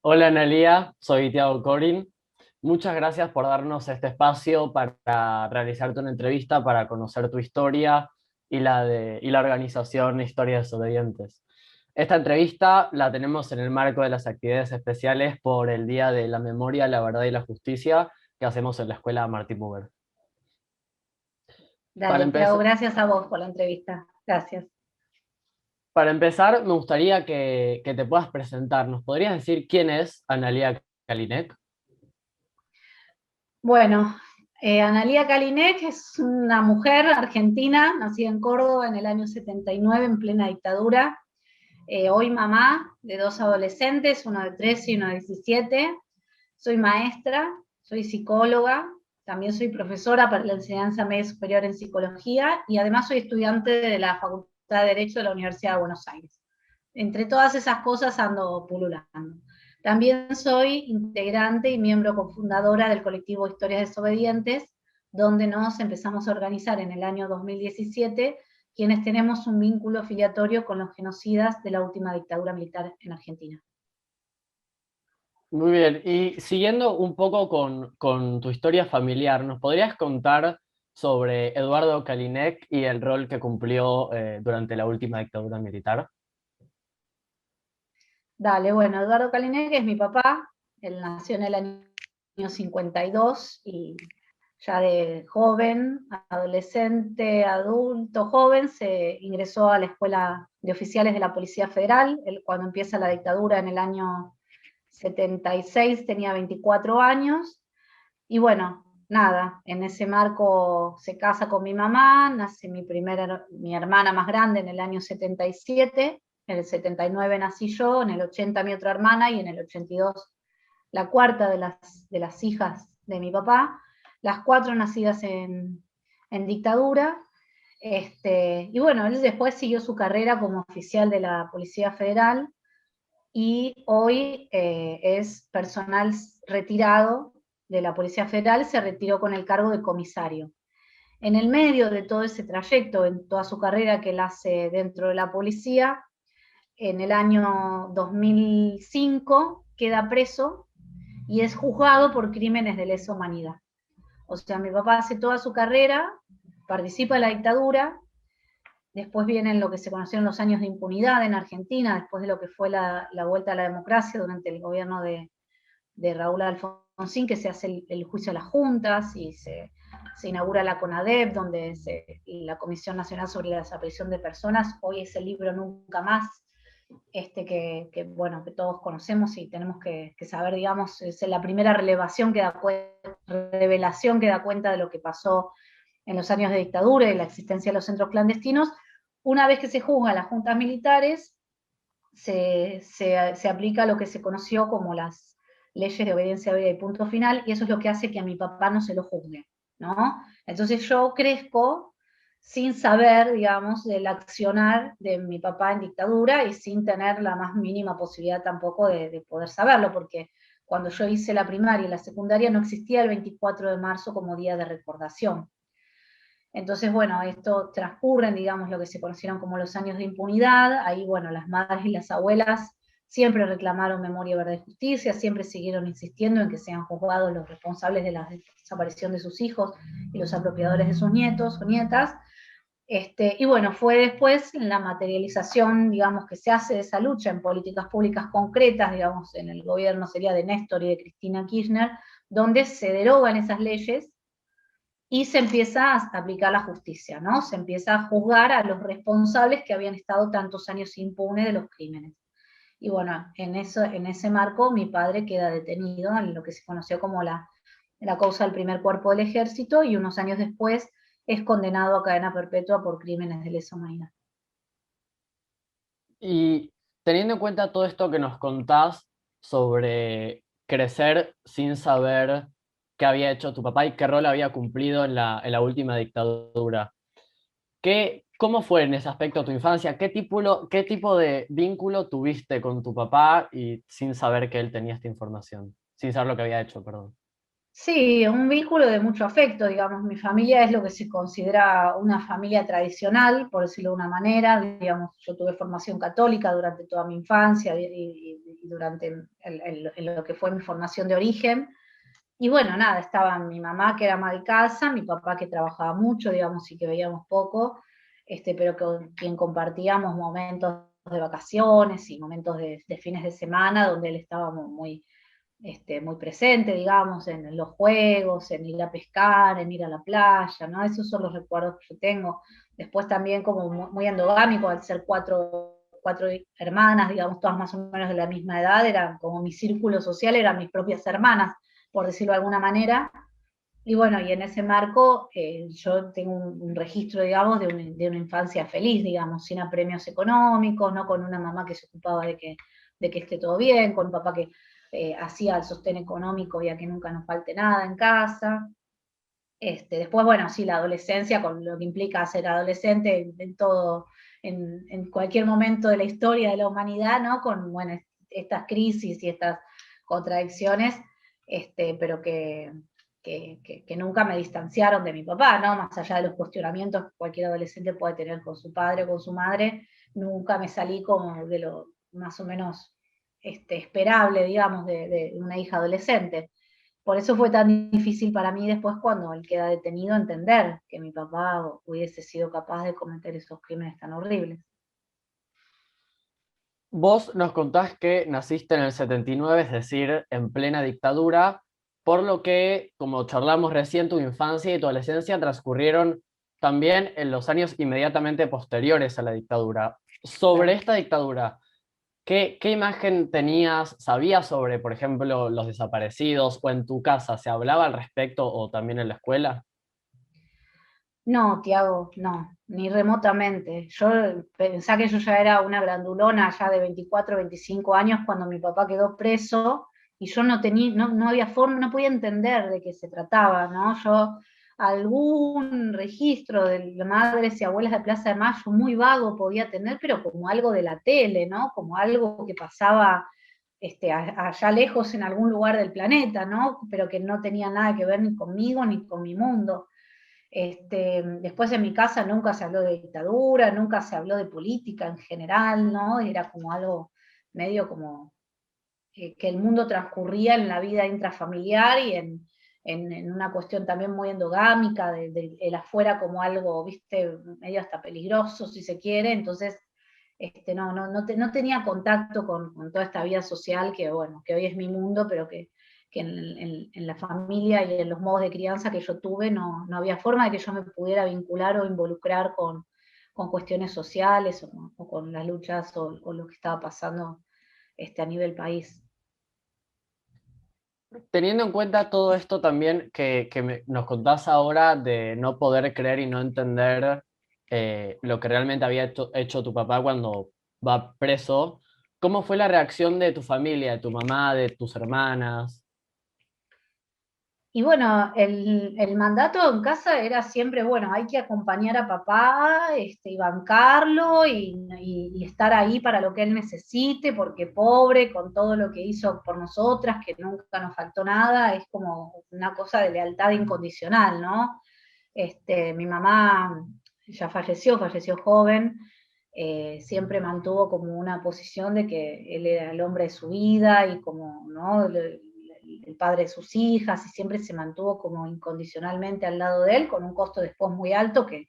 Hola Analía, soy Tiago Corin. Muchas gracias por darnos este espacio para realizarte una entrevista, para conocer tu historia y la organización Historia de Desobedientes. Esta entrevista la tenemos en el marco de las actividades especiales por el Día de la Memoria, la Verdad y la Justicia que hacemos en la Escuela Martín Buber. Para Dale, Tiago, empezar, gracias a vos por la entrevista. Gracias. para empezar, me gustaría que te puedas presentar. ¿Nos podrías decir quién es Analía Kalinek? Bueno, Analía Kalinek es una mujer argentina, nacida en Córdoba en el año 79, en plena dictadura. Hoy mamá de dos adolescentes, uno de 13 y uno de 17. Soy maestra, soy psicóloga, también soy profesora para la enseñanza media superior en psicología y además soy estudiante de la Facultad de Derecho de la Universidad de Buenos Aires. Entre todas esas cosas ando pululando. También soy integrante y miembro cofundadora del colectivo Historias Desobedientes, donde nos empezamos a organizar en el año 2017, quienes tenemos un vínculo filiatorio con los genocidas de la última dictadura militar en Argentina. Muy bien, y siguiendo un poco con tu historia familiar, ¿nos podrías contar sobre Eduardo Kalinek y el rol que cumplió durante la última dictadura militar? Dale, bueno, Eduardo Kalinek es mi papá, él nació en el año 52 y ya de joven, adolescente, adulto, joven, se ingresó a la Escuela de Oficiales de la Policía Federal. Él, cuando empieza la dictadura en el año 76 tenía 24 años y bueno, nada, en ese marco se casa con mi mamá, nace mi hermana más grande en el año 77, en el 79 nací yo, en el 80 mi otra hermana y en el 82 la cuarta de las hijas de mi papá, las cuatro nacidas en dictadura. Y bueno, él después siguió su carrera como oficial de la Policía Federal y hoy es personal retirado de la Policía Federal, se retiró con el cargo de comisario. En el medio de todo ese trayecto, en toda su carrera que él hace dentro de la policía, en el año 2005 queda preso y es juzgado por crímenes de lesa humanidad. O sea, mi papá hace toda su carrera, participa en la dictadura, después vienen lo que se conocieron los años de impunidad en Argentina, después de lo que fue la vuelta a la democracia durante el gobierno de Raúl Alfonsín, que se hace el juicio a las juntas y se inaugura la CONADEP, donde la Comisión Nacional sobre la Desaparición de Personas, hoy es el libro Nunca Más, bueno, que todos conocemos y tenemos que saber, digamos, es la primera revelación que da cuenta de lo que pasó en los años de dictadura y la existencia de los centros clandestinos. Una vez que se juzgan las juntas militares, se aplica lo que se conoció como las leyes de obediencia obvia y punto final, y eso es lo que hace que a mi papá no se lo juzgue, ¿no? Entonces yo crezco sin saber, digamos, del accionar de mi papá en dictadura y sin tener la más mínima posibilidad tampoco de poder saberlo, porque cuando yo hice la primaria y la secundaria no existía el 24 de marzo como día de recordación. Entonces, bueno, esto transcurren, digamos, lo que se conocieron como los años de impunidad. Ahí, bueno, las madres y las abuelas siempre reclamaron memoria, verdad y justicia, siempre siguieron insistiendo en que sean juzgados los responsables de la desaparición de sus hijos y los apropiadores de sus nietos o nietas. Y bueno, fue después la materialización, digamos, que se hace de esa lucha en políticas públicas concretas, digamos, en el gobierno sería de Néstor y de Cristina Kirchner, donde se derogan esas leyes y se empieza a aplicar la justicia, ¿no? Se empieza a juzgar a los responsables que habían estado tantos años impunes de los crímenes. Y bueno, en ese marco mi padre queda detenido en lo que se conoció como la causa del primer cuerpo del ejército y unos años después es condenado a cadena perpetua por crímenes de lesa humanidad. Y teniendo en cuenta todo esto que nos contás sobre crecer sin saber qué había hecho tu papá y qué rol había cumplido en en la última dictadura, ¿cómo fue en ese aspecto tu infancia? Qué tipo de vínculo tuviste con tu papá y sin saber que él tenía esta información? Sin saber lo que había hecho, perdón. Sí, un vínculo de mucho afecto, digamos. Mi familia es lo que se considera una familia tradicional, por decirlo de una manera. Digamos, yo tuve formación católica durante toda mi infancia y durante en lo que fue mi formación de origen. Y bueno, nada, estaba mi mamá que era ama de casa, mi papá que trabajaba mucho, digamos, y que veíamos poco, pero con quien compartíamos momentos de vacaciones y momentos de fines de semana donde él estaba muy, muy presente, digamos, en los juegos, en ir a pescar, en ir a la playa, ¿no? Esos son los recuerdos que yo tengo. Después también como muy endogámico, al ser cuatro hermanas, digamos, todas más o menos de la misma edad, eran como mi círculo social, eran mis propias hermanas, por decirlo de alguna manera. Y bueno, y en ese marco yo tengo un registro, digamos, de una infancia feliz, digamos, sin apremios económicos, ¿no? Con una mamá que se ocupaba de que esté todo bien, con un papá que hacía el sostén económico y a que nunca nos falte nada en casa. Después, bueno, sí, la adolescencia, con lo que implica ser adolescente en todo, en cualquier momento de la historia de la humanidad, ¿no? Con, bueno, estas crisis y estas contradicciones, pero que nunca me distanciaron de mi papá, ¿no? Más allá de los cuestionamientos que cualquier adolescente puede tener con su padre o con su madre, nunca me salí como de lo más o menos esperable, digamos, de una hija adolescente. Por eso fue tan difícil para mí después cuando él queda detenido entender que mi papá hubiese sido capaz de cometer esos crímenes tan horribles. Vos nos contás que naciste en el 79, es decir, en plena dictadura, por lo que, como charlamos recién, tu infancia y tu adolescencia transcurrieron también en los años inmediatamente posteriores a la dictadura. Sobre Claro. esta dictadura, ¿qué imagen tenías, sabías sobre, por ejemplo, los desaparecidos o en tu casa se hablaba al respecto o también en la escuela? No, Tiago, no, ni remotamente. Yo pensá que yo ya era una grandulona ya de 24, 25 años cuando mi papá quedó preso y yo no tenía, no había forma, no podía entender de qué se trataba, ¿no? Yo algún registro de madres y abuelas de Plaza de Mayo muy vago podía tener, pero como algo de la tele, ¿no? Como algo que pasaba allá lejos en algún lugar del planeta, ¿no? Pero que no tenía nada que ver ni conmigo ni con mi mundo. Después en mi casa nunca se habló de dictadura, nunca se habló de política en general, ¿no? Era como algo medio como que el mundo transcurría en la vida intrafamiliar y en una cuestión también muy endogámica, de el afuera como algo, viste, medio hasta peligroso si se quiere, entonces no tenía contacto con toda esta vida social que, bueno, que hoy es mi mundo, pero que en la familia y en los modos de crianza que yo tuve no había forma de que yo me pudiera vincular o involucrar con cuestiones sociales o con las luchas o lo que estaba pasando a nivel país. Teniendo en cuenta todo esto también nos contás ahora de no poder creer y no entender lo que realmente había hecho tu papá cuando va preso, ¿cómo fue la reacción de tu familia, de tu mamá, de tus hermanas? Y bueno, el mandato en casa era siempre, bueno, hay que acompañar a papá, y bancarlo y estar ahí para lo que él necesite, porque pobre, con todo lo que hizo por nosotras, que nunca nos faltó nada, es como una cosa de lealtad incondicional, ¿no? Mi mamá ya falleció joven, siempre mantuvo como una posición de que él era el hombre de su vida y como, ¿no? El padre de sus hijas, y siempre se mantuvo como incondicionalmente al lado de él, con un costo después muy alto que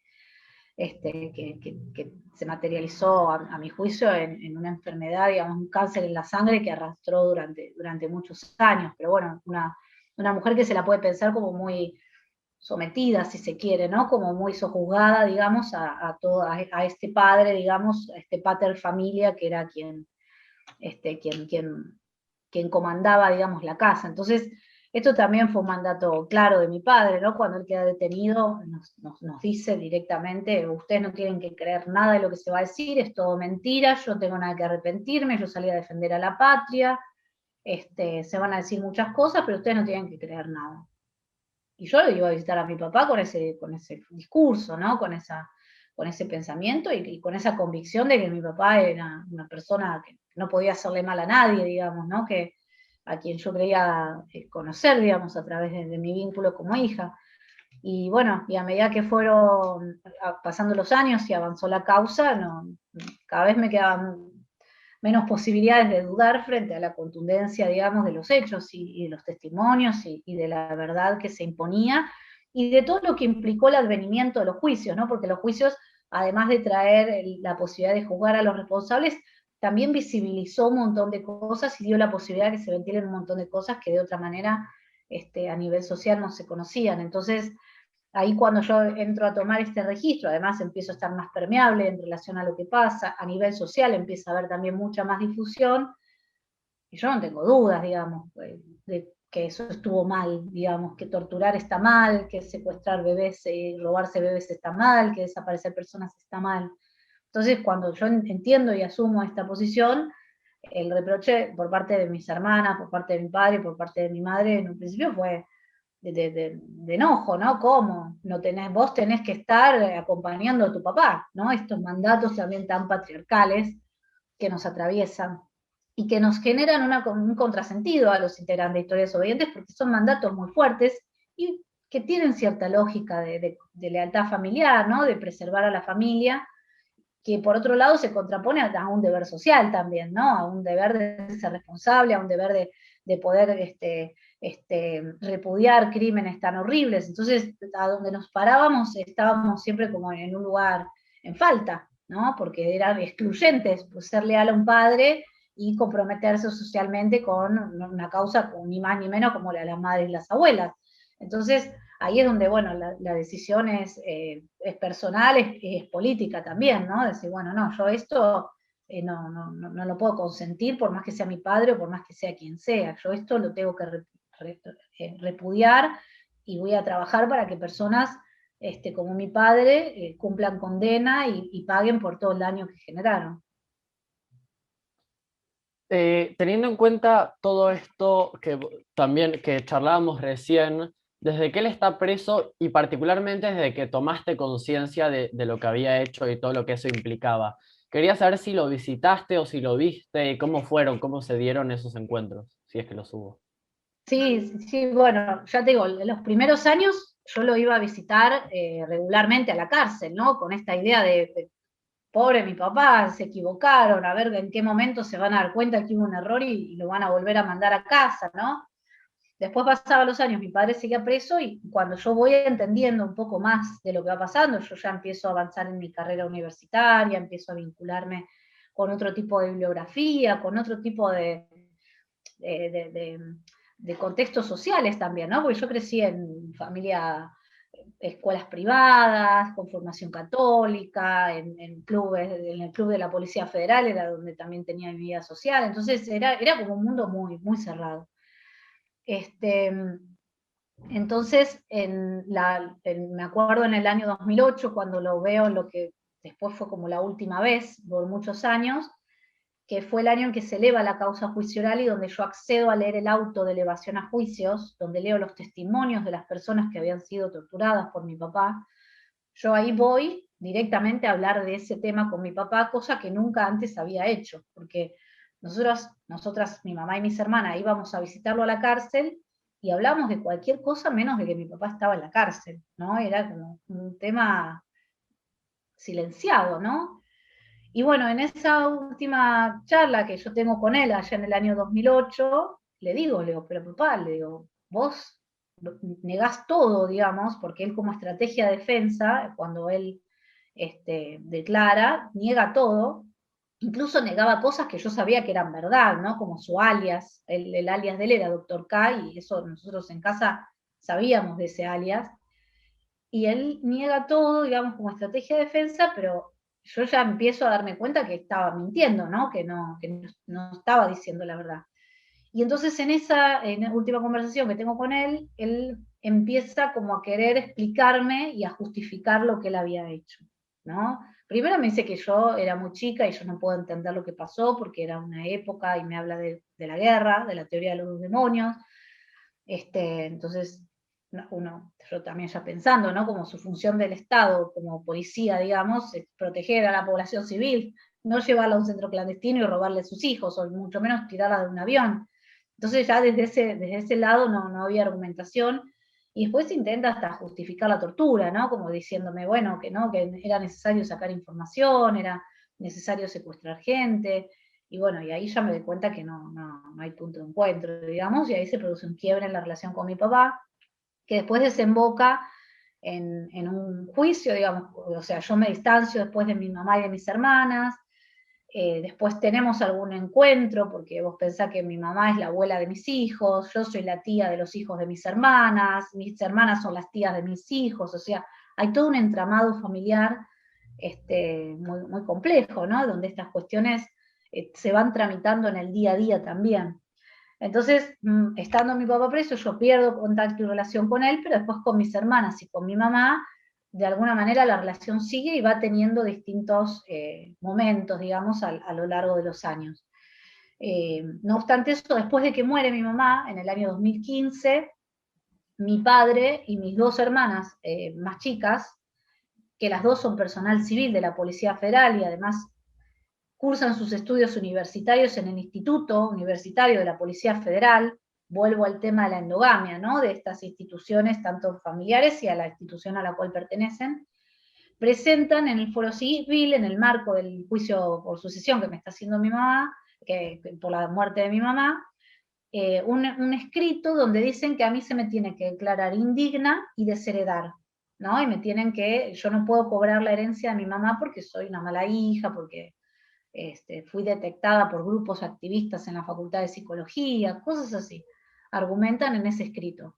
se materializó a mi juicio en una enfermedad, digamos, un cáncer en la sangre que arrastró durante muchos años. Pero bueno, una mujer que se la puede pensar como muy sometida, si se quiere, ¿no? Como muy sojuzgada, digamos, a este padre, digamos, a este pater familia que era quien comandaba, digamos, la casa. Entonces, esto también fue un mandato claro de mi padre, ¿no? Cuando él queda detenido, nos dice directamente, ustedes no tienen que creer nada de lo que se va a decir, es todo mentira, yo no tengo nada que arrepentirme, yo salí a defender a la patria, se van a decir muchas cosas, pero ustedes no tienen que creer nada. Y yo iba a visitar a mi papá con ese discurso, ¿no? Con ese pensamiento y con esa convicción de que mi papá era una persona que no podía hacerle mal a nadie, digamos, ¿no? a quien yo creía conocer, digamos, a través de mi vínculo como hija. Y bueno, y a medida que fueron pasando los años y avanzó la causa, no, cada vez me quedaban menos posibilidades de dudar frente a la contundencia, digamos, de los hechos y de los testimonios y de la verdad que se imponía y de todo lo que implicó el advenimiento de los juicios, ¿no? Porque los juicios, además de traer la posibilidad de juzgar a los responsables, también visibilizó un montón de cosas y dio la posibilidad de que se ventilen un montón de cosas que de otra manera a nivel social no se conocían. Entonces, ahí cuando yo entro a tomar este registro, además empiezo a estar más permeable en relación a lo que pasa, a nivel social empieza a haber también mucha más difusión, y yo no tengo dudas, digamos, de que eso estuvo mal, digamos, que torturar está mal, que secuestrar bebés, robarse bebés está mal, que desaparecer personas está mal. Entonces, cuando yo entiendo y asumo esta posición, el reproche por parte de mis hermanas, por parte de mi padre, por parte de mi madre, en un principio fue de enojo, ¿no? ¿Cómo? No tenés, vos tenés que estar acompañando a tu papá, ¿no? Estos mandatos también tan patriarcales que nos atraviesan y que nos generan un contrasentido a los integrantes de Historias Desobedientes porque son mandatos muy fuertes y que tienen cierta lógica de lealtad familiar, ¿no? De preservar a la familia, que por otro lado se contrapone a un deber social también, ¿no? A un deber de ser responsable, a un deber de poder repudiar crímenes tan horribles. Entonces, a donde nos parábamos estábamos siempre como en un lugar en falta, ¿no? Porque eran excluyentes, pues, ser leal a un padre y comprometerse socialmente con una causa ni más ni menos como la de las madres y las abuelas. Entonces, ahí es donde, bueno, la decisión es personal, es política también, ¿no? Decir, bueno, no, yo esto no lo puedo consentir por más que sea mi padre o por más que sea quien sea. Yo esto lo tengo que repudiar y voy a trabajar para que personas como mi padre cumplan condena y paguen por todo el daño que generaron. Teniendo en cuenta todo esto que también que charlábamos recién, desde que él está preso y particularmente desde que tomaste conciencia de lo que había hecho y todo lo que eso implicaba, quería saber si lo visitaste o si lo viste y cómo fueron, cómo se dieron esos encuentros, si es que los hubo. Sí, sí, bueno, ya te digo, los primeros años yo lo iba a visitar regularmente a la cárcel, ¿no? Con esta idea de pobre mi papá, se equivocaron, a ver en qué momento se van a dar cuenta que hubo un error y lo van a volver a mandar a casa, ¿no? Después pasaban los años, mi padre seguía preso y cuando yo voy entendiendo un poco más de lo que va pasando, yo ya empiezo a avanzar en mi carrera universitaria, empiezo a vincularme con otro tipo de bibliografía, con otro tipo de, de, de contextos sociales también, ¿no? Porque yo crecí en familia, escuelas privadas, con formación católica, en clubes, en el club de la Policía Federal era donde también tenía mi vida social, entonces era como un mundo muy, muy cerrado. Entonces, me acuerdo en el año 2008, cuando lo veo, lo que después fue como la última vez, por muchos años, que fue el año en que se eleva la causa juicio oral y donde yo accedo a leer el auto de elevación a juicios, donde leo los testimonios de las personas que habían sido torturadas por mi papá. Yo ahí voy directamente a hablar de ese tema con mi papá, cosa que nunca antes había hecho, porque nosotras, mi mamá y mis hermanas, íbamos a visitarlo a la cárcel y hablamos de cualquier cosa menos de que mi papá estaba en la cárcel, ¿no? Era como un tema silenciado, ¿no? Y bueno, en esa última charla que yo tengo con él allá en el año 2008, le digo, pero papá, le digo, vos negás todo, digamos, porque él como estrategia de defensa, cuando él declara, niega todo, incluso negaba cosas que yo sabía que eran verdad, ¿no? Como su alias, el alias de él era Dr. K, y eso nosotros en casa sabíamos de ese alias, y él niega todo, digamos, como estrategia de defensa, pero yo ya empiezo a darme cuenta que estaba mintiendo, ¿no? Que no estaba diciendo la verdad. Y entonces en la última conversación que tengo con él empieza como a querer explicarme y a justificar lo que él había hecho, ¿no? Primero me dice que yo era muy chica y yo no puedo entender lo que pasó porque era una época y me habla de la guerra, de la teoría de los demonios. Entonces, yo también ya pensando, ¿no? Como su función del Estado, como policía, digamos, es proteger a la población civil, no llevarla a un centro clandestino y robarle a sus hijos, o mucho menos tirarla de un avión. Entonces ya desde ese lado no había argumentación, y después se intenta hasta justificar la tortura, ¿no? Como diciéndome, bueno, que no, que era necesario sacar información, era necesario secuestrar gente, y bueno, y ahí ya me doy cuenta que no hay punto de encuentro, digamos, y ahí se produce un quiebre en la relación con mi papá, que después desemboca en un juicio, digamos, o sea, yo me distancio después de mi mamá y de mis hermanas, después tenemos algún encuentro, porque vos pensás que mi mamá es la abuela de mis hijos, yo soy la tía de los hijos de mis hermanas son las tías de mis hijos, o sea, hay todo un entramado familiar muy complejo, ¿no? Donde estas cuestiones se van tramitando en el día a día también. Entonces, estando mi papá preso, yo pierdo contacto y relación con él, pero después con mis hermanas y con mi mamá, de alguna manera la relación sigue y va teniendo distintos momentos, digamos, a lo largo de los años. No obstante eso, después de que muere mi mamá, en el año 2015, mi padre y mis dos hermanas más chicas, que las dos son personal civil de la Policía Federal y además cursan sus estudios universitarios en el Instituto Universitario de la Policía Federal. Vuelvo al tema de la endogamia, ¿no? De estas instituciones, tanto familiares y a la institución a la cual pertenecen, presentan en el foro civil, en el marco del juicio por sucesión que me está haciendo mi mamá, por la muerte de mi mamá, un escrito donde dicen que a mí se me tiene que declarar indigna y desheredar, ¿no? Y me tienen que, yo no puedo cobrar la herencia de mi mamá porque soy una mala hija, porque fui detectada por grupos activistas en la Facultad de Psicología, cosas así, argumentan en ese escrito.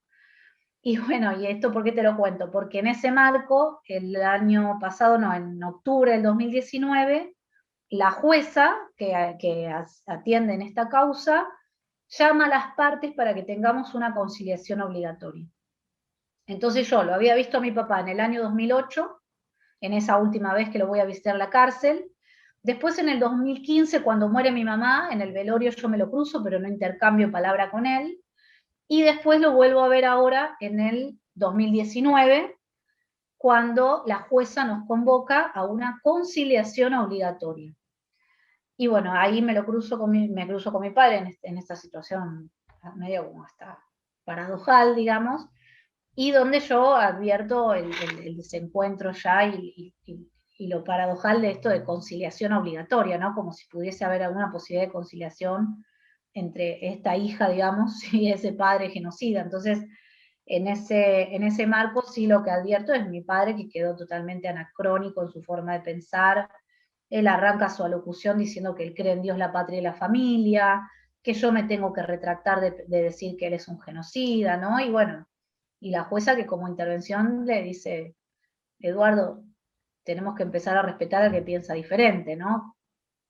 Y bueno, ¿y esto por qué te lo cuento? Porque en ese marco, el año pasado, no, en octubre del 2019, la jueza que atiende en esta causa llama a las partes para que tengamos una conciliación obligatoria. Entonces yo lo había visto a mi papá en el año 2008, en esa última vez que lo voy a visitar a la cárcel. Después en el 2015, cuando muere mi mamá, en el velorio yo me lo cruzo, pero no intercambio palabra con él. Y después lo vuelvo a ver ahora en el 2019, cuando la jueza nos convoca a una conciliación obligatoria. Y bueno, ahí me cruzo con mi padre en esta situación medio como hasta paradojal, digamos, y donde yo advierto el desencuentro ya y lo paradojal de esto de conciliación obligatoria, ¿no? Como si pudiese haber alguna posibilidad de conciliación entre esta hija, digamos, y ese padre genocida. Entonces, en ese marco sí lo que advierto es mi padre que quedó totalmente anacrónico en su forma de pensar. Él arranca su alocución diciendo que él cree en Dios, la patria y la familia, que yo me tengo que retractar de decir que él es un genocida, ¿no? Y bueno, y la jueza que como intervención le dice, Eduardo, tenemos que empezar a respetar al que piensa diferente, ¿no?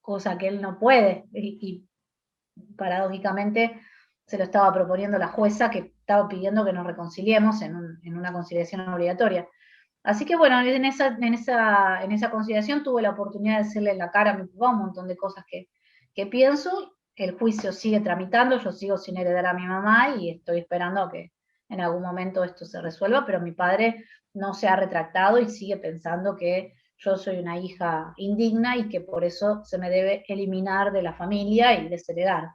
Cosa que él no puede, y paradójicamente se lo estaba proponiendo la jueza que estaba pidiendo que nos reconciliemos en una conciliación obligatoria. Así que bueno, en esa conciliación tuve la oportunidad de decirle en la cara a mi papá un montón de cosas que pienso. El juicio sigue tramitando, yo sigo sin heredar a mi mamá y estoy esperando a que en algún momento esto se resuelva, pero mi padre no se ha retractado y sigue pensando que yo soy una hija indigna y que por eso se me debe eliminar de la familia y desheredar.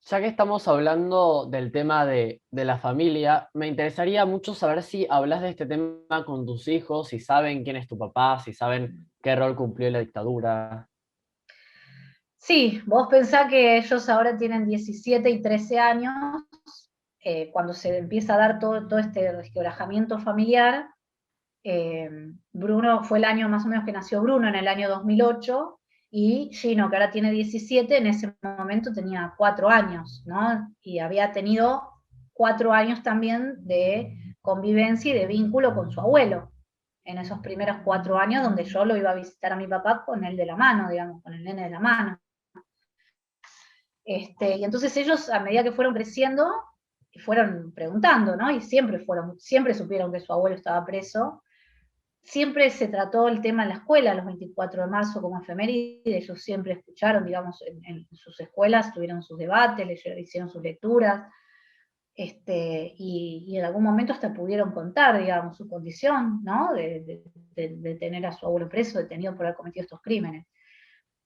Ya que estamos hablando del tema de la familia, me interesaría mucho saber si hablas de este tema con tus hijos, si saben quién es tu papá, si saben qué rol cumplió en la dictadura. Sí, vos pensás que ellos ahora tienen 17 y 13 años, cuando se empieza a dar todo este resquebrajamiento familiar. Bruno fue el año más o menos que nació Bruno, en el año 2008, y Gino, que ahora tiene 17, en ese momento tenía 4 años, ¿no? Y había tenido 4 años también de convivencia y de vínculo con su abuelo, en esos primeros 4 años donde yo lo iba a visitar a mi papá con él de la mano, digamos, con el nene de la mano. Y entonces ellos, a medida que fueron creciendo, fueron preguntando, ¿no? Y siempre supieron que su abuelo estaba preso. Siempre se trató el tema en la escuela, los 24 de marzo como efeméride, ellos siempre escucharon, digamos, en sus escuelas, tuvieron sus debates, hicieron sus lecturas, y en algún momento hasta pudieron contar, digamos, su condición, ¿no? De tener a su abuelo preso, detenido por haber cometido estos crímenes.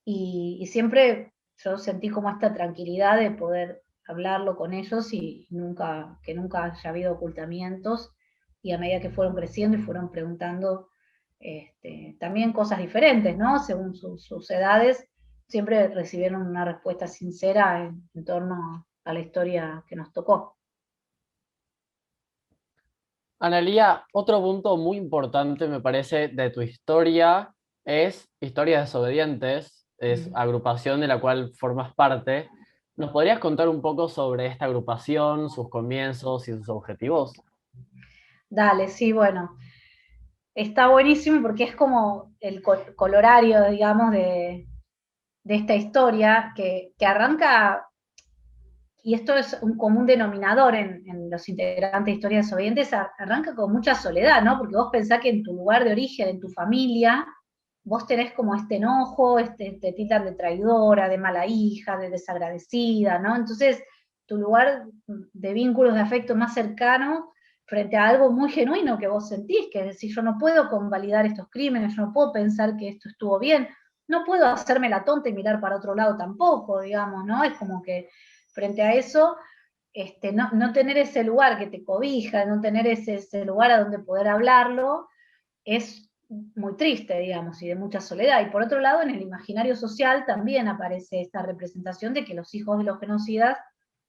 Y siempre yo sentí como esta tranquilidad de poder hablarlo con ellos y que nunca haya habido ocultamientos, y a medida que fueron creciendo y fueron preguntando también cosas diferentes, ¿no? Según sus edades, siempre recibieron una respuesta sincera en torno a la historia que nos tocó. Analía, otro punto muy importante me parece de tu historia es Historias Desobedientes, es agrupación de la cual formas parte. ¿Nos podrías contar un poco sobre esta agrupación, sus comienzos y sus objetivos? Dale, sí, bueno, está buenísimo porque es como el colorario, digamos, de esta historia que arranca, y esto es un común denominador en los integrantes de Historias Desobedientes, arranca con mucha soledad, ¿no? Porque vos pensás que en tu lugar de origen, en tu familia, vos tenés como este enojo, te tildan de traidora, de mala hija, de desagradecida, ¿no? Entonces, tu lugar de vínculos de afecto más cercano frente a algo muy genuino que vos sentís, que es decir, yo no puedo convalidar estos crímenes, yo no puedo pensar que esto estuvo bien, no puedo hacerme la tonta y mirar para otro lado tampoco, digamos, ¿no? Es como que frente a eso, no tener ese lugar que te cobija, no tener ese lugar a donde poder hablarlo, es muy triste, digamos, y de mucha soledad. Y por otro lado, en el imaginario social también aparece esta representación de que los hijos de los genocidas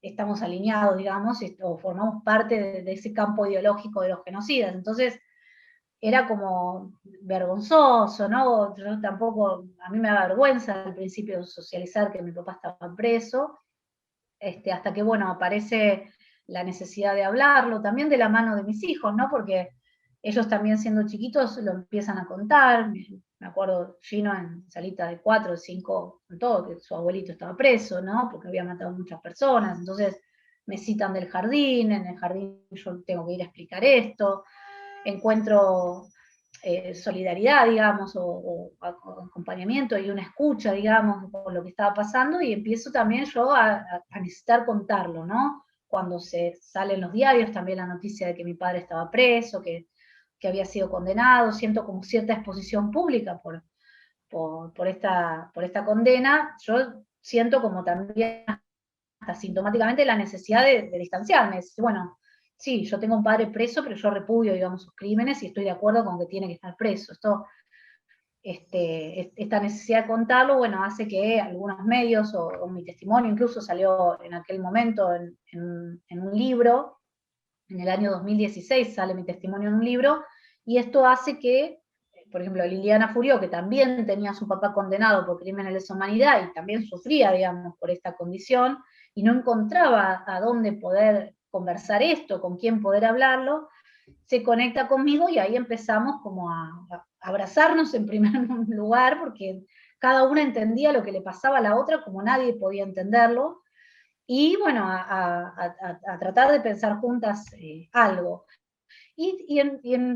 estamos alineados, digamos, o formamos parte de ese campo ideológico de los genocidas. Entonces, era como vergonzoso, ¿no? Yo tampoco, a mí me da vergüenza al principio socializar que mi papá estaba preso, hasta que, bueno, aparece la necesidad de hablarlo, también de la mano de mis hijos, ¿no? Porque ellos también siendo chiquitos lo empiezan a contar. Me acuerdo Gino en salita de 4 o 5, todo, que su abuelito estaba preso, ¿no? Porque había matado a muchas personas. Entonces me citan del jardín, en el jardín yo tengo que ir a explicar esto, encuentro solidaridad, digamos, o acompañamiento y una escucha, digamos, por lo que estaba pasando, y empiezo también yo a necesitar contarlo, ¿no? Cuando se salen los diarios también la noticia de que mi padre estaba preso, que había sido condenado, siento como cierta exposición pública por esta condena, yo siento como también hasta sintomáticamente la necesidad de distanciarme. Bueno, sí, yo tengo un padre preso, pero yo repudio, digamos, sus crímenes y estoy de acuerdo con que tiene que estar preso. Esta necesidad de contarlo, bueno, hace que algunos medios, o mi testimonio incluso salió en aquel momento en un libro, en el año 2016 sale mi testimonio en un libro, y esto hace que, por ejemplo, Liliana Furió, que también tenía a su papá condenado por crímenes de lesa humanidad y también sufría, digamos, por esta condición, y no encontraba a dónde poder conversar esto, con quién poder hablarlo, se conecta conmigo y ahí empezamos como a abrazarnos en primer lugar, porque cada una entendía lo que le pasaba a la otra como nadie podía entenderlo, y bueno, a tratar de pensar juntas algo.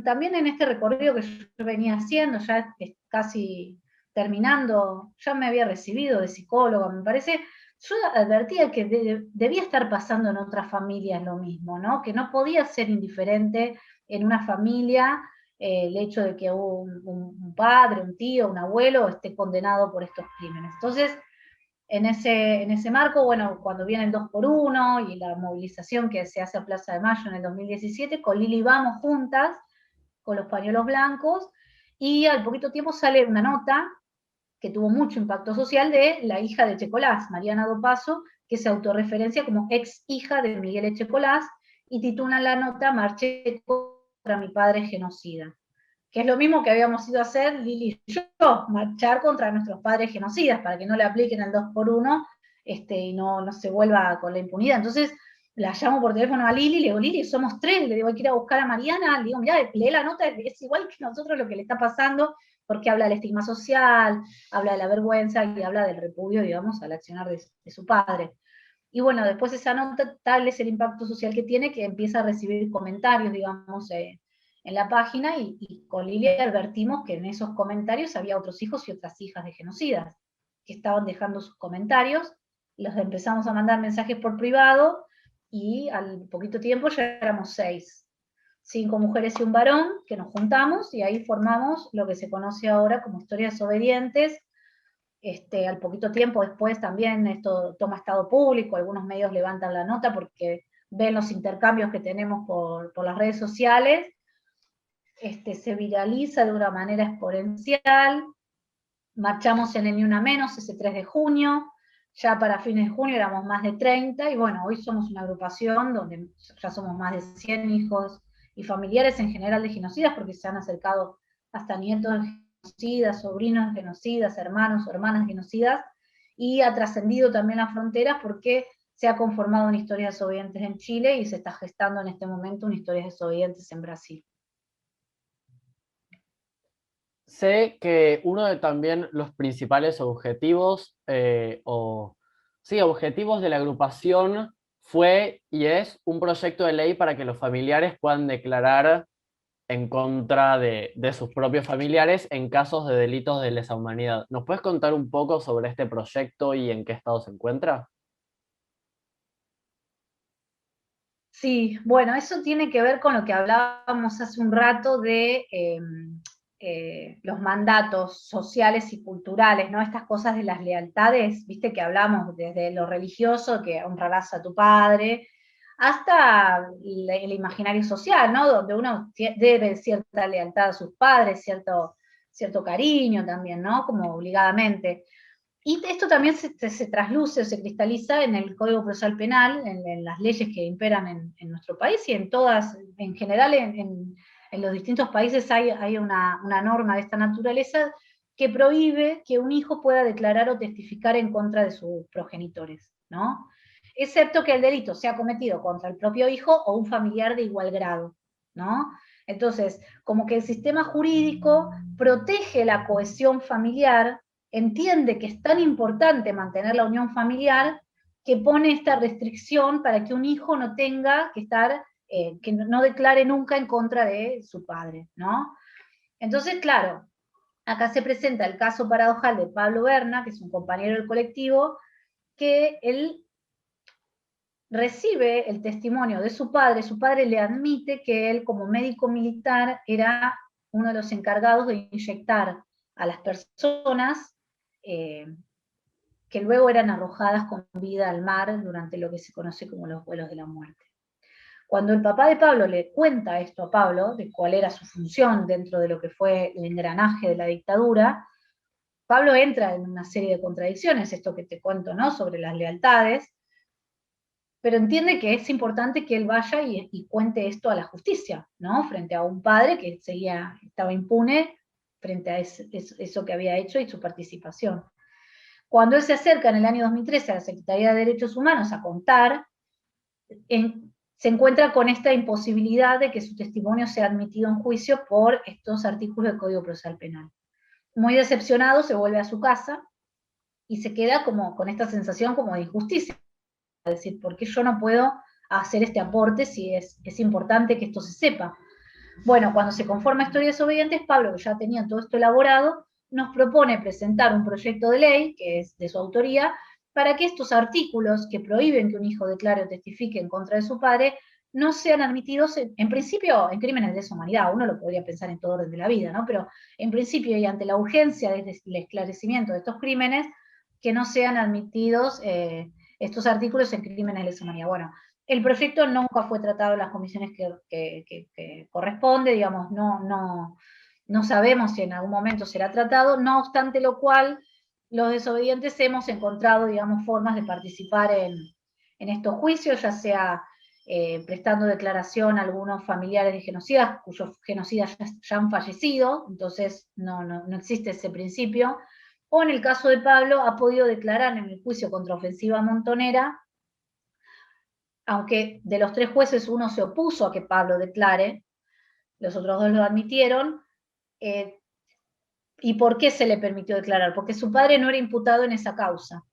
También en este recorrido que yo venía haciendo, ya casi terminando, ya me había recibido de psicóloga, me parece, yo advertía que debía estar pasando en otras familias lo mismo, ¿no? Que no podía ser indiferente en una familia el hecho de que un padre, un tío, un abuelo esté condenado por estos crímenes. Entonces, en ese marco, bueno, cuando viene el 2x1 y la movilización que se hace a Plaza de Mayo en el 2017, con Lili vamos juntas, con los pañuelos blancos, y al poquito tiempo sale una nota que tuvo mucho impacto social de la hija de Echecolás, Mariana Dopazo, que se autorreferencia como ex hija de Miguel Echecolás, y titula la nota Marché contra mi padre genocida, que es lo mismo que habíamos ido a hacer Lili y yo, marchar contra nuestros padres genocidas, para que no le apliquen el 2x1 y no se vuelva con la impunidad. Entonces la llamo por teléfono a Lili, le digo, Lili, somos 3, le digo, hay que ir a buscar a Mariana, le digo, mirá, lee la nota, es igual que nosotros lo que le está pasando, porque habla del estigma social, habla de la vergüenza y habla del repudio, digamos, al accionar de su padre. Y bueno, después esa nota, tal es el impacto social que tiene, que empieza a recibir comentarios, digamos, en la página, y con Lilia advertimos que en esos comentarios había otros hijos y otras hijas de genocidas, que estaban dejando sus comentarios, los empezamos a mandar mensajes por privado, y al poquito tiempo ya éramos 6, 5 mujeres y un varón, que nos juntamos, y ahí formamos lo que se conoce ahora como Historias Desobedientes, al poquito tiempo después también esto toma estado público, algunos medios levantan la nota porque ven los intercambios que tenemos por las redes sociales, se viraliza de una manera exponencial. Marchamos en el Ni Una Menos ese 3 de junio, ya para fines de junio éramos más de 30, y bueno, hoy somos una agrupación donde ya somos más de 100 hijos y familiares en general de genocidas, porque se han acercado hasta nietos de genocidas, sobrinos de genocidas, hermanos o hermanas genocidas, y ha trascendido también las fronteras porque se ha conformado una historia de desobedientes en Chile y se está gestando en este momento una historia de desobedientes en Brasil. Sé que uno de también los principales objetivos, objetivos de la agrupación fue y es un proyecto de ley para que los familiares puedan declarar en contra de sus propios familiares en casos de delitos de lesa humanidad. ¿Nos puedes contar un poco sobre este proyecto y en qué estado se encuentra? Sí, bueno, eso tiene que ver con lo que hablábamos hace un rato de los mandatos sociales y culturales, ¿no? Estas cosas de las lealtades, viste que hablamos desde lo religioso, que honrarás a tu padre, hasta el imaginario social, ¿no? Donde uno debe cierta lealtad a sus padres, cierto cariño también, ¿no? Como obligadamente. Y esto también se trasluce o se cristaliza en el Código Procesal Penal, en las leyes que imperan en nuestro país y en todas, en general en los distintos países hay una norma de esta naturaleza que prohíbe que un hijo pueda declarar o testificar en contra de sus progenitores, ¿no? Excepto que el delito sea cometido contra el propio hijo o un familiar de igual grado, ¿no? Entonces, como que el sistema jurídico protege la cohesión familiar, entiende que es tan importante mantener la unión familiar que pone esta restricción para que un hijo no tenga que estar, que no declare nunca en contra de su padre, ¿no? Entonces, claro, acá se presenta el caso paradojal de Pablo Berna, que es un compañero del colectivo, que él recibe el testimonio de su padre le admite que él como médico militar era uno de los encargados de inyectar a las personas eh, que luego eran arrojadas con vida al mar durante lo que se conoce como los vuelos de la muerte. Cuando el papá de Pablo le cuenta esto a Pablo, de cuál era su función dentro de lo que fue el engranaje de la dictadura, Pablo entra en una serie de contradicciones, esto que te cuento, ¿no? Sobre las lealtades, pero entiende que es importante que él vaya y cuente esto a la justicia, ¿no? Frente a un padre que estaba impune frente a eso que había hecho y su participación. Cuando él se acerca en el año 2013 a la Secretaría de Derechos Humanos a contar, se encuentra con esta imposibilidad de que su testimonio sea admitido en juicio por estos artículos del Código Procesal Penal. Muy decepcionado, se vuelve a su casa y se queda como con esta sensación como de injusticia. Es decir, ¿por qué yo no puedo hacer este aporte si es importante que esto se sepa? Bueno, cuando se conforma Historias Desobedientes, Pablo, que ya tenía todo esto elaborado, nos propone presentar un proyecto de ley, que es de su autoría, para que estos artículos que prohíben que un hijo declare o testifique en contra de su padre no sean admitidos, en principio, en crímenes de lesa humanidad. Uno lo podría pensar en todo orden de la vida, ¿no? Pero en principio y ante la urgencia del esclarecimiento de estos crímenes, que no sean admitidos estos artículos en crímenes de lesa humanidad. Bueno, el proyecto nunca fue tratado en las comisiones que corresponde, digamos, no sabemos si en algún momento será tratado, no obstante lo cual, los desobedientes hemos encontrado, digamos, formas de participar en estos juicios, ya sea prestando declaración a algunos familiares de genocidas, cuyos genocidas ya han fallecido, entonces no existe ese principio, o en el caso de Pablo, ha podido declarar en el juicio contra Ofensiva Montonera, aunque de los 3 jueces uno se opuso a que Pablo declare, los otros 2 lo admitieron. ¿Y por qué se le permitió declarar? Porque su padre no era imputado en esa causa.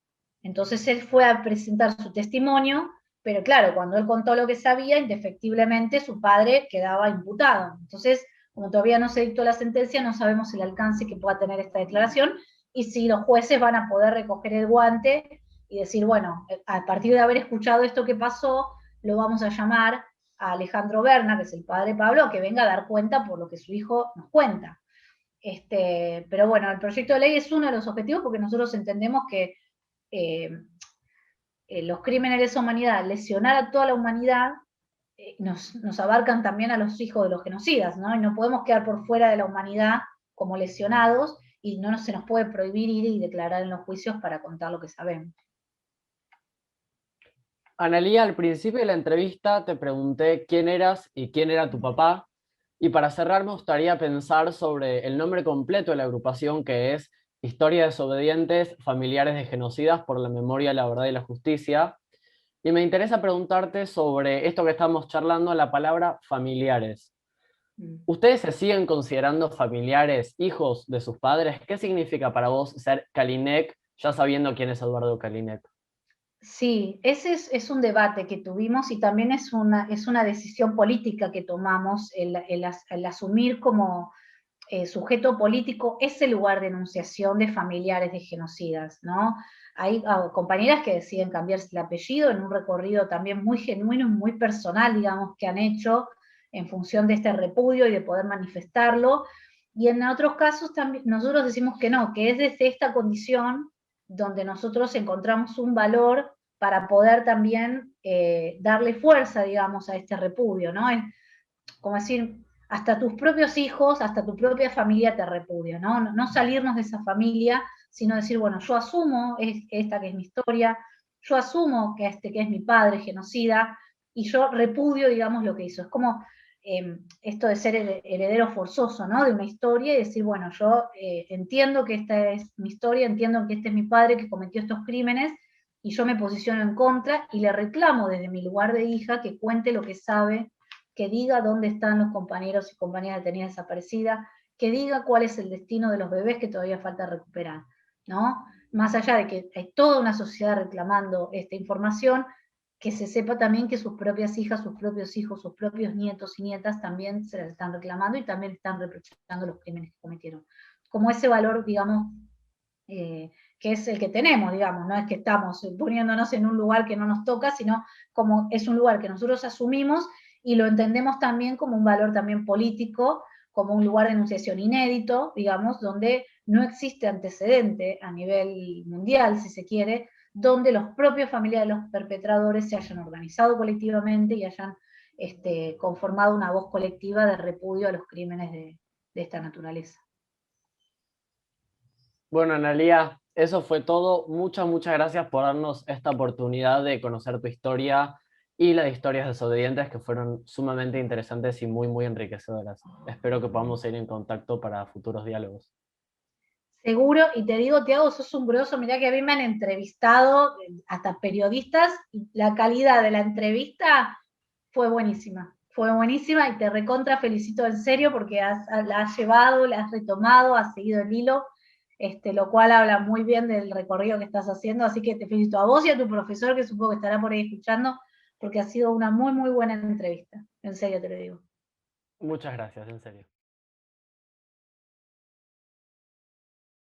Entonces él fue a presentar su testimonio, pero claro, cuando él contó lo que sabía, indefectiblemente su padre quedaba imputado. Entonces, como todavía no se dictó la sentencia, no sabemos el alcance que pueda tener esta declaración y si los jueces van a poder recoger el guante y decir, bueno, a partir de haber escuchado esto que pasó, lo vamos a llamar a Alejandro Berna, que es el padre de Pablo, a que venga a dar cuenta por lo que su hijo nos cuenta. Pero bueno, el proyecto de ley es uno de los objetivos porque nosotros entendemos que eh, los crímenes de lesa humanidad, lesionar a toda la humanidad, nos abarcan también a los hijos de los genocidas, ¿no? Y no podemos quedar por fuera de la humanidad como lesionados y se nos puede prohibir ir y declarar en los juicios para contar lo que sabemos. Analía, al principio de la entrevista te pregunté quién eras y quién era tu papá, y para cerrar me gustaría pensar sobre el nombre completo de la agrupación, que es Historia de Desobedientes, Familiares de Genocidas por la Memoria, la Verdad y la Justicia. Y me interesa preguntarte sobre esto que estamos charlando, la palabra familiares. ¿Ustedes se siguen considerando familiares, hijos de sus padres? ¿Qué significa para vos ser Kalinek, ya sabiendo quién es Eduardo Kalinek? Sí, ese es un debate que tuvimos y también es una decisión política que tomamos el asumir como sujeto político ese lugar de enunciación de familiares de genocidas, ¿no? Hay compañeras que deciden cambiarse el apellido en un recorrido también muy genuino y muy personal, digamos, que han hecho en función de este repudio y de poder manifestarlo. Y en otros casos también nosotros decimos que no, que es desde esta condición donde nosotros encontramos un valor para poder también darle fuerza, digamos, a este repudio, ¿no? Es como decir, hasta tus propios hijos, hasta tu propia familia te repudia, ¿no? No salirnos de esa familia, sino decir, bueno, yo asumo esta que es mi historia, yo asumo que es mi padre genocida, y yo repudio, digamos, lo que hizo. Es como esto de ser heredero forzoso, ¿no? De una historia y decir, bueno, yo entiendo que esta es mi historia, entiendo que este es mi padre que cometió estos crímenes, y yo me posiciono en contra y le reclamo desde mi lugar de hija que cuente lo que sabe, que diga dónde están los compañeros y compañeras detenidas desaparecidas, que diga cuál es el destino de los bebés que todavía falta recuperar, ¿no? Más allá de que hay toda una sociedad reclamando esta información, que se sepa también que sus propias hijas, sus propios hijos, sus propios nietos y nietas también se las están reclamando y también están reprochando los crímenes que cometieron. Como ese valor, digamos, que es el que tenemos, digamos, no es que estamos poniéndonos en un lugar que no nos toca, sino como es un lugar que nosotros asumimos y lo entendemos también como un valor también político, como un lugar de enunciación inédito, digamos, donde no existe antecedente a nivel mundial, si se quiere, donde los propios familiares de los perpetradores se hayan organizado colectivamente y hayan conformado una voz colectiva de repudio a los crímenes de esta naturaleza. Bueno, Analía, eso fue todo. Muchas gracias por darnos esta oportunidad de conocer tu historia y las historias desobedientes que fueron sumamente interesantes y muy enriquecedoras. Espero que podamos seguir en contacto para futuros diálogos. Seguro, y te digo, Tiago, sos un grosso, mirá que a mí me han entrevistado hasta periodistas, y la calidad de la entrevista fue buenísima y te recontra felicito en serio porque la has llevado, la has retomado, has seguido el hilo, lo cual habla muy bien del recorrido que estás haciendo, así que te felicito a vos y a tu profesor, que supongo que estará por ahí escuchando, porque ha sido una muy buena entrevista, en serio te lo digo. Muchas gracias, en serio.